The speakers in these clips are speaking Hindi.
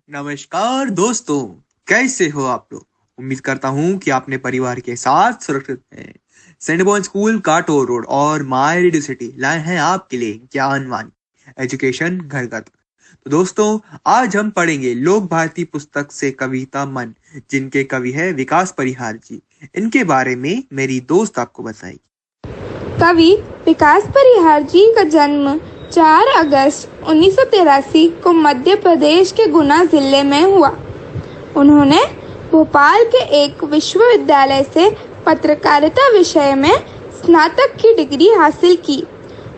नमस्कार दोस्तों, कैसे हो आप लोग। उम्मीद करता हूँ कि आपने परिवार के साथ सुरक्षित हैं। सेंट बॉन स्कूल काटोर रोड और माय रेडियो सिटी लाए हैं आपके लिए ज्ञानवाणी एजुकेशन घर घर तक। तो दोस्तों, आज हम पढ़ेंगे लोक भारती पुस्तक से कविता मन, जिनके कवि है विकास परिहार जी। इनके बारे में मेरी दोस्त आपको बताएगी। कवि विकास परिहार जी का जन्म 4 अगस्त 1983 को मध्य प्रदेश के गुना जिले में हुआ। उन्होंने भोपाल के एक विश्वविद्यालय से पत्रकारिता विषय में स्नातक की डिग्री हासिल की।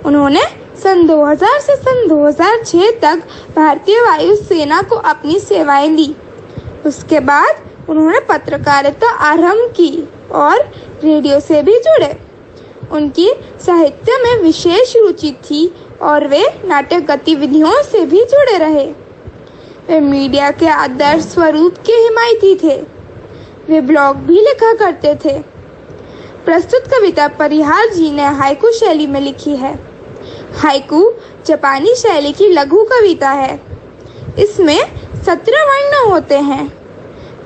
उन्होंने सन 2000 से सन 2006 तक भारतीय वायु सेना को अपनी सेवाएं दी। उसके बाद उन्होंने पत्रकारिता आरंभ की और रेडियो से भी जुड़े। उनकी साहित्य में विशेष रुचि थी और वे नाट्य गतिविधियों से भी जुड़े रहे। वे मीडिया के आदर्श स्वरूप के हिमायती थे। वे ब्लॉग भी लिखा करते थे। प्रस्तुत कविता परिहार जी ने हाइकू शैली में लिखी है। हाइकू जापानी शैली की लघु कविता है। इसमें 17 वर्ण होते हैं।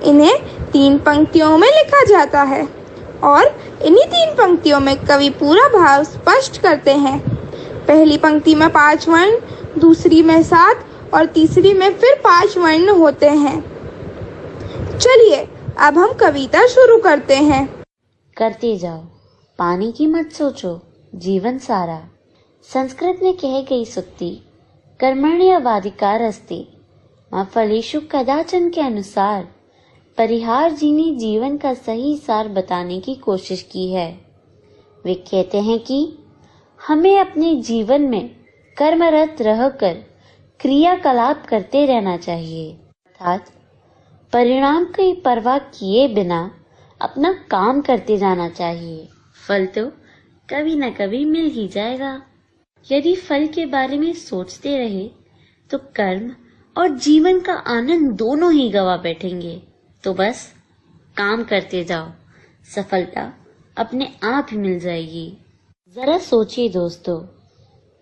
इन्हें 3 पंक्तियों में लिखा जाता है और इन्हीं 3 पंक्तियों में कवि पूरा भाव स्पष्ट करते हैं। पहली पंक्ति में 5 वर्ण, दूसरी में 7 और तीसरी में फिर 5 वर्ण होते हैं। चलिए अब हम कविता शुरू करते हैं। करते जाओ, पानी की मत सोचो, जीवन सारा। संस्कृत में कह गई सुक्ति, कर्मण्येवाधिकारस्ते मां फलेषु कदाचन के अनुसार परिहार जी ने जीवन का सही सार बताने की कोशिश की है। वे कहते हैं कि हमें अपने जीवन में कर्मरत रहकर क्रियाकलाप करते रहना चाहिए, अर्थात परिणाम की परवाह किए बिना अपना काम करते जाना चाहिए। फल तो कभी न कभी मिल ही जाएगा। यदि फल के बारे में सोचते रहे तो कर्म और जीवन का आनंद दोनों ही गवा बैठेंगे। तो बस काम करते जाओ, सफलता अपने आप ही मिल जाएगी। जरा सोचिए दोस्तों,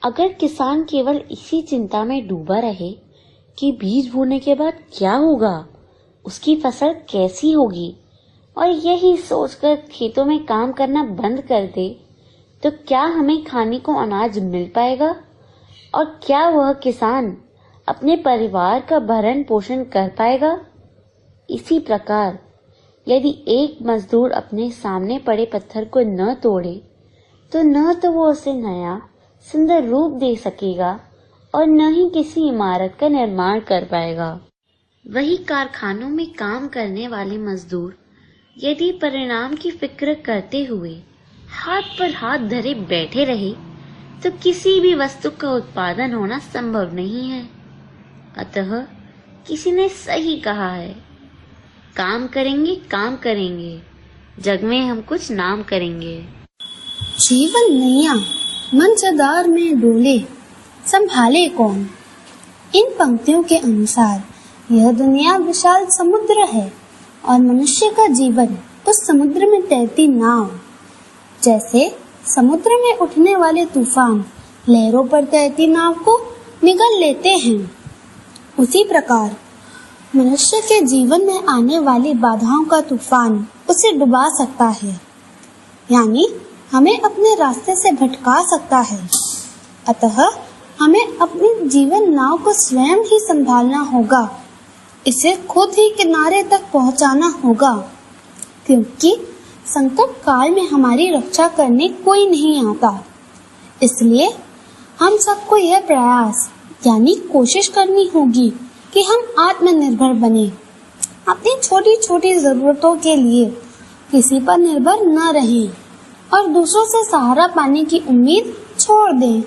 अगर किसान केवल इसी चिंता में डूबा रहे कि बीज बोने के बाद क्या होगा, उसकी फसल कैसी होगी, और यही सोचकर खेतों में काम करना बंद कर दे, तो क्या हमें खाने को अनाज मिल पाएगा? और क्या वह किसान अपने परिवार का भरण पोषण कर पाएगा? इसी प्रकार यदि एक मजदूर अपने सामने पड़े पत्थर को न तोड़े तो न तो वो उसे नया सुंदर रूप दे सकेगा और न ही किसी इमारत का निर्माण कर पाएगा। वही कारखानों में काम करने वाले मजदूर यदि परिणाम की फिक्र करते हुए हाथ पर हाथ धरे बैठे रहे तो किसी भी वस्तु का उत्पादन होना संभव नहीं है। अतः किसी ने सही कहा है, काम करेंगे, जग में हम कुछ नाम करेंगे। जीवन नैया मंचदार में डोले, संभाले कौन। इन पंक्तियों के अनुसार यह दुनिया विशाल समुद्र है और मनुष्य का जीवन उस समुद्र में तैरती नाव। जैसे समुद्र में उठने वाले तूफान लहरों पर तैरती नाव को निगल लेते हैं, उसी प्रकार मनुष्य के जीवन में आने वाली बाधाओं का तूफान उसे डुबा सकता है, यानी हमें अपने रास्ते से भटका सकता है। अतः हमें अपनी जीवन नाव को स्वयं ही संभालना होगा, इसे खुद ही किनारे तक पहुंचाना होगा, क्योंकि संकट काल में हमारी रक्षा करने कोई नहीं आता। इसलिए हम सबको यह प्रयास यानी कोशिश करनी होगी कि हम आत्मनिर्भर बने। अपनी छोटी छोटी जरूरतों के लिए किसी पर निर्भर न रहें और दूसरों से सहारा पाने की उम्मीद छोड़ दें।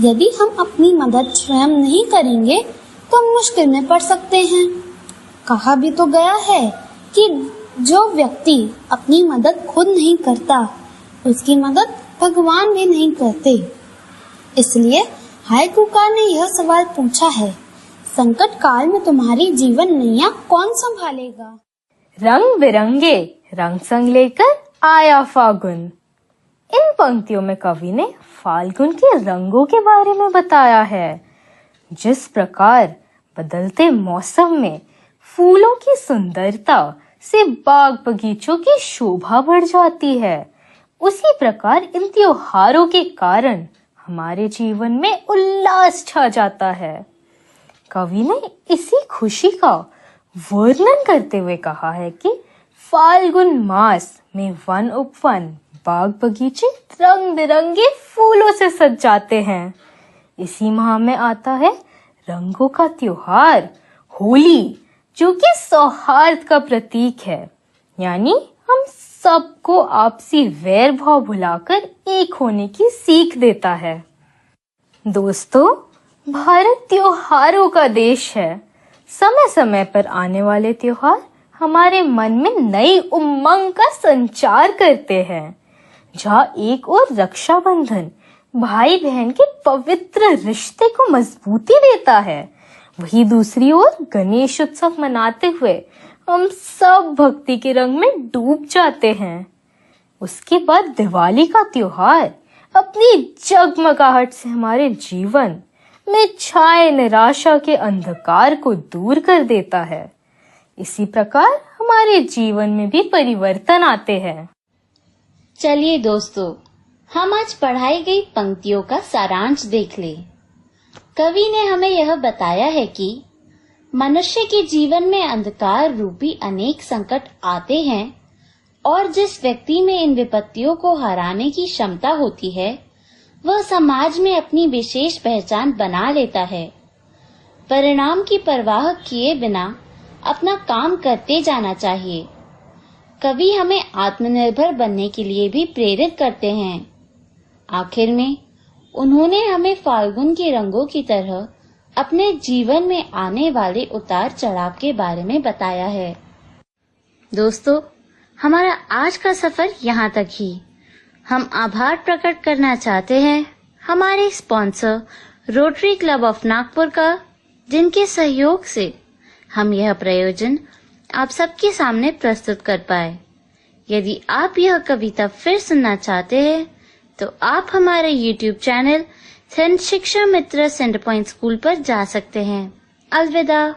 यदि हम अपनी मदद स्वयं नहीं करेंगे तो मुश्किल में पड़ सकते हैं। कहा भी तो गया है कि जो व्यक्ति अपनी मदद खुद नहीं करता, उसकी मदद भगवान भी नहीं करते। इसलिए हाइकूकार ने यह सवाल पूछा है, संकट काल में तुम्हारी जीवन नैया कौन संभालेगा? रंग बिरंगे रंग संग लेकर आया फागुन। इन पंक्तियों में कवि ने फाल्गुन के रंगों के बारे में बताया है। जिस प्रकार बदलते मौसम में फूलों की सुंदरता से बाग बगीचों की शोभा बढ़ जाती है, उसी प्रकार इन त्योहारों के कारण हमारे जीवन में उल्लास छा जाता है। कवि ने इसी खुशी का वर्णन करते हुए कहा है कि फाल्गुन मास में वन उपवन बाग बगीचे रंग बिरंगे फूलों से सज जाते हैं। इसी माह में आता है रंगों का त्योहार होली, जो कि सौहार्द का प्रतीक है, यानी हम सबको आपसी वैर भाव भुलाकर एक होने की सीख देता है। दोस्तों, भारत त्योहारों का देश है। समय समय पर आने वाले त्योहार हमारे मन में नई उमंग का संचार करते हैं। जहाँ एक ओर रक्षाबंधन भाई बहन के पवित्र रिश्ते को मजबूती देता है, वहीं दूसरी ओर गणेश उत्सव मनाते हुए हम सब भक्ति के रंग में डूब जाते हैं। उसके बाद दिवाली का त्योहार अपनी जगमगाहट से हमारे जीवन में छाए निराशा के अंधकार को दूर कर देता है। इसी प्रकार हमारे जीवन में भी परिवर्तन आते हैं। चलिए दोस्तों, हम आज पढ़ाई गई पंक्तियों का सारांश देख लें। कवि ने हमें यह बताया है कि मनुष्य के जीवन में अंधकार रूपी अनेक संकट आते हैं और जिस व्यक्ति में इन विपत्तियों को हराने की क्षमता होती है, वह समाज में अपनी विशेष पहचान बना लेता है। परिणाम की परवाह किए बिना अपना काम करते जाना चाहिए। कवि हमें आत्मनिर्भर बनने के लिए भी प्रेरित करते हैं। आखिर में उन्होंने हमें फाल्गुन के रंगों की तरह अपने जीवन में आने वाले उतार चढ़ाव के बारे में बताया है। दोस्तों, हमारा आज का सफर यहाँ तक ही। हम आभार प्रकट करना चाहते हैं हमारे sponsor rotary club of Nagpur का, जिनके सहयोग से हम यह प्रयोजन आप सबके सामने प्रस्तुत कर पाए। यदि आप यह कविता फिर सुनना चाहते हैं तो आप हमारे YouTube चैनल शिक्षा मित्र सेंटर पॉइंट स्कूल पर जा सकते हैं। अलविदा।